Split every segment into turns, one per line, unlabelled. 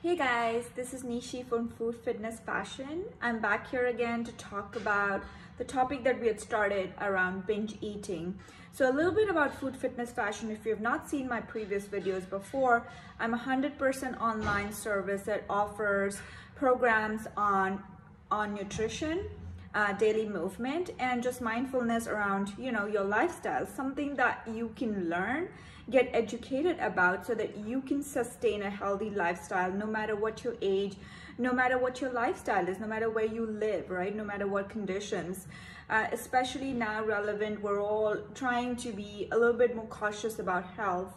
Hey guys, this is Nishi from Food Fitness Fashion. I'm back here again to talk about the topic that we had started around binge eating. So a little bit about Food Fitness Fashion. If you have not seen my previous videos before, I'm a 100% online service that offers programs on nutrition, daily movement, and just mindfulness around your lifestyle, something that you can learn, get educated about, so that you can sustain a healthy lifestyle no matter what your age, no matter what your lifestyle is, no matter where you live, right? No matter what conditions. Especially now relevant, we're all trying to be a little bit more cautious about health,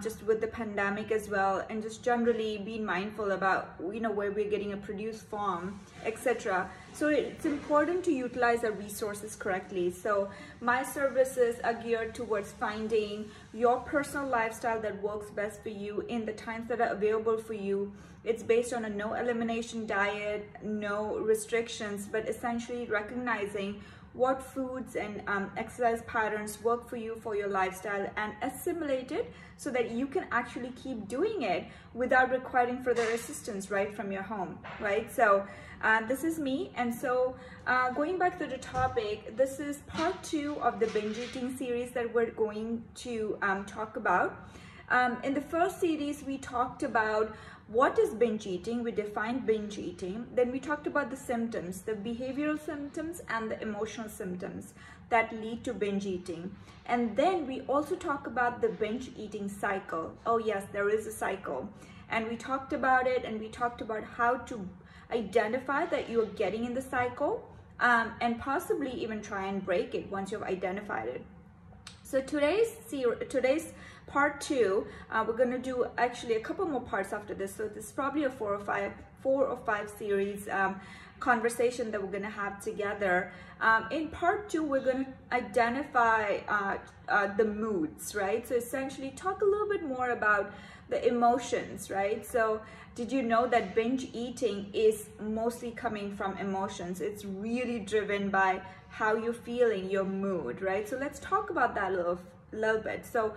just with the pandemic as well, and just generally being mindful about where we're getting a produce from, etc. So it's important to utilize our resources correctly. So my services are geared towards finding your personal lifestyle that works best for you in the times that are available for you. It's based on a no elimination diet, no restrictions, but essentially recognizing what foods and exercise patterns work for you, for your lifestyle, and assimilate it so that you can actually keep doing it without requiring further assistance right from your home, right? So this is me. And so going back to the topic, this is part 2 of the binge eating series that we're going to talk about. In the first series, we talked about what is binge eating. We defined binge eating. Then we talked about the symptoms, the behavioral symptoms and the emotional symptoms that lead to binge eating. And then we also talk about the binge eating cycle. Oh yes, there is a cycle. And we talked about it, and we talked about how to identify that you're getting in the cycle, and possibly even try and break it once you've identified it. So today's part 2, we're going to do actually a couple more parts after this. So this is probably a 4 or 5 series conversation that we're going to have together. In part 2, we're going to identify the moods, right? So essentially talk a little bit more about the emotions, right? So did you know that binge eating is mostly coming from emotions? It's really driven by how you're feeling, your mood, right? So let's talk about that a little bit. So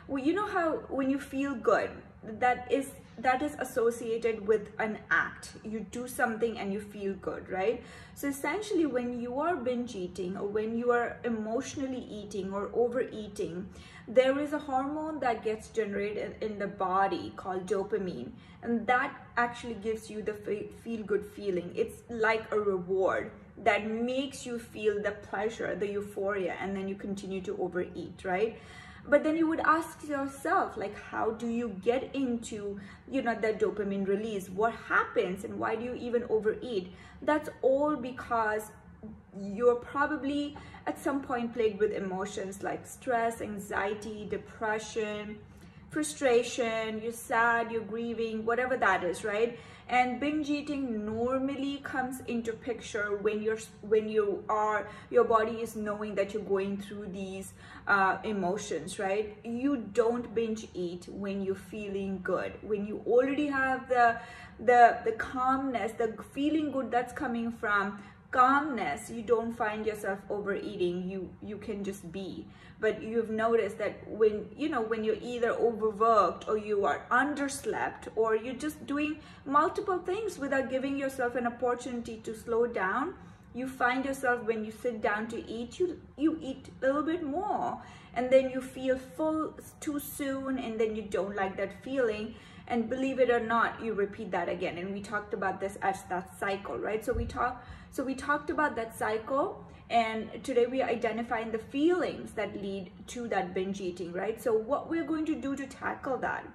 you know how when you feel good, that is associated with an act. You do something and you feel good, right? So essentially when you are binge eating, or when you are emotionally eating or overeating, there is a hormone that gets generated in the body called dopamine, and that actually gives you the feel good feeling. It's like a reward that makes you feel the pleasure, the euphoria, and then you continue to overeat, right? But then you would ask yourself, like, how do you get into, that dopamine release? What happens, and why do you even overeat? That's all because you're probably at some point plagued with emotions like stress, anxiety, depression, frustration, you're sad, you're grieving, whatever that is, right? And binge eating normally comes into picture when your body is knowing that you're going through these emotions, right? You don't binge eat when you're feeling good, when you already have the calmness, the feeling good that's coming from calmness. You don't find yourself overeating. You can just be. But you've noticed that when you're either overworked, or you are underslept, or you're just doing multiple things without giving yourself an opportunity to slow down, you find yourself, when you sit down to eat, you eat a little bit more, and then you feel full too soon, and then you don't like that feeling. And believe it or not, you repeat that again. And we talked about this as that cycle, right? So we talked about that cycle, and today we are identifying the feelings that lead to that binge eating, right? So what we're going to do to tackle that,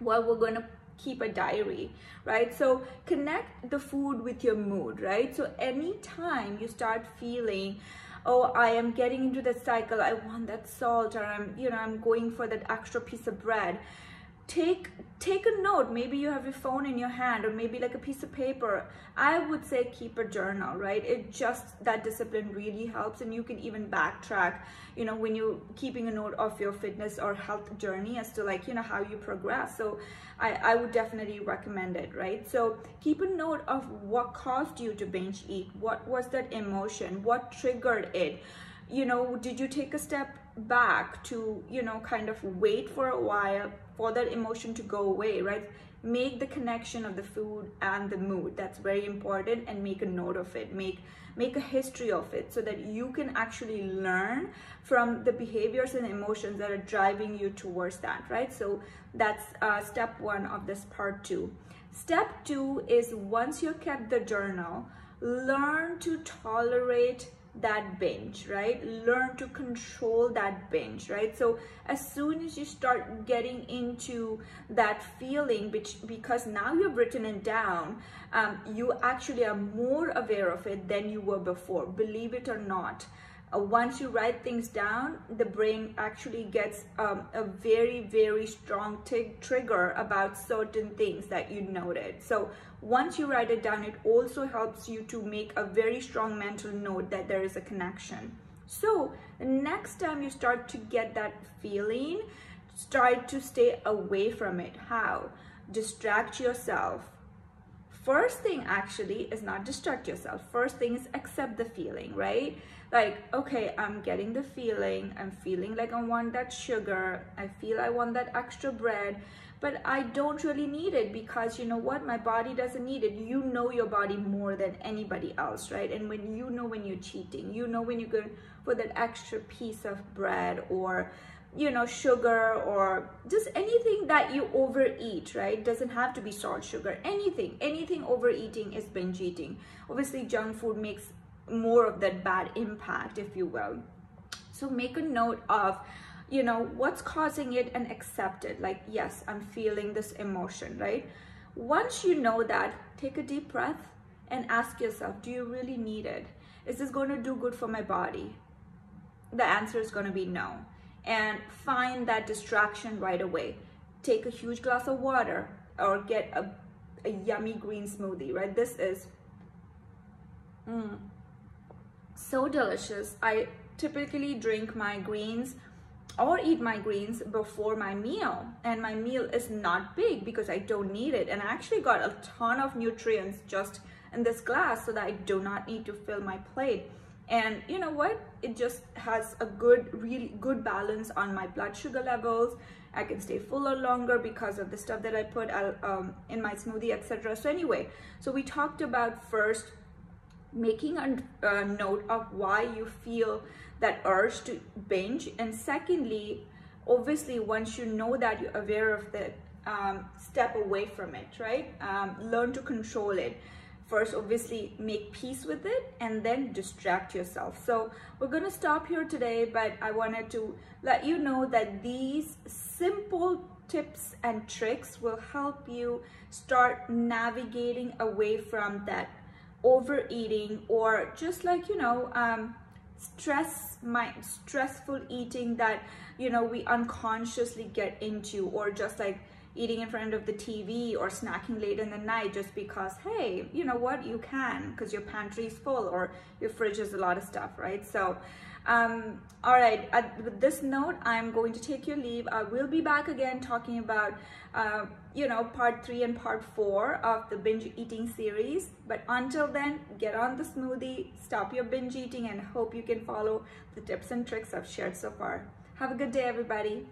well, we're going to keep a diary, right? So connect the food with your mood, right? So anytime you start feeling, oh, I am getting into the cycle, I want that salt, or I'm going for that extra piece of bread, take a note. Maybe you have your phone in your hand, or maybe like a piece of paper. I would say keep a journal, right? That discipline really helps, and you can even backtrack, when you're keeping a note of your fitness or health journey as to how you progress. So I would definitely recommend it, right? So keep a note of what caused you to binge eat. What was that emotion? What triggered it? Did you take a step back to, kind of wait for a while for that emotion to go away, right? make the connection of the food and the mood. That's very important, and make a note of it. Make a history of it so that you can actually learn from the behaviors and emotions that are driving you towards that, right? So that's step one of this part two. Step two is, once you kept the journal, learn to tolerate that binge, right? Learn to control that binge, right? So as soon as you start getting into that feeling, because now you've written it down, you actually are more aware of it than you were before, believe it or not. Once you write things down, the brain actually gets a very, very strong trigger about certain things that you noted. So once you write it down, it also helps you to make a very strong mental note that there is a connection. So the next time you start to get that feeling, start to stay away from it. How? Distract yourself. First thing actually is not distract yourself. First thing is accept the feeling, right? Like, okay, I'm getting the feeling. I'm feeling like I want that sugar. I feel I want that extra bread, but I don't really need it, because you know what? My body doesn't need it. You know your body more than anybody else, right? And when you know when you're cheating, you know when you're going for that extra piece of bread, or you know, sugar, or just anything that you overeat, right? Doesn't have to be salt, sugar, anything overeating is binge eating. Obviously junk food makes more of that bad impact, if you will. So make a note of, you know, what's causing it, and accept it. Like, yes, I'm feeling this emotion, right? Once you know that, take a deep breath and ask yourself, do you really need it? Is this going to do good for my body? The answer is going to be no. And find that distraction right away. Take a huge glass of water, or get a yummy green smoothie, right? This is so delicious. I typically drink my greens or eat my greens before my meal, and my meal is not big because I don't need it, and I actually got a ton of nutrients just in this glass, so that I do not need to fill my plate. And you know what? It just has a really good balance on my blood sugar levels. I can stay fuller longer because of the stuff that I put in my smoothie, etc. So anyway, so we talked about first making a note of why you feel that urge to binge, and secondly, obviously, once you know that, you're aware of that, step away from it, right? Learn to control it. First, obviously, make peace with it, and then distract yourself. So we're going to stop here today, but I wanted to let you know that these simple tips and tricks will help you start navigating away from that overeating, or just like, you know, stressful eating that, you know, we unconsciously get into, or just like eating in front of the TV or snacking late in the night just because, hey, you know what, you can, because your pantry is full or your fridge has a lot of stuff, right? So all right, with this note, I'm going to take your leave. I will be back again talking about you know, part 3 and part 4 of the binge eating series. But until then, get on the smoothie, stop your binge eating, and hope you can follow the tips and tricks I've shared so far. Have a good day, everybody.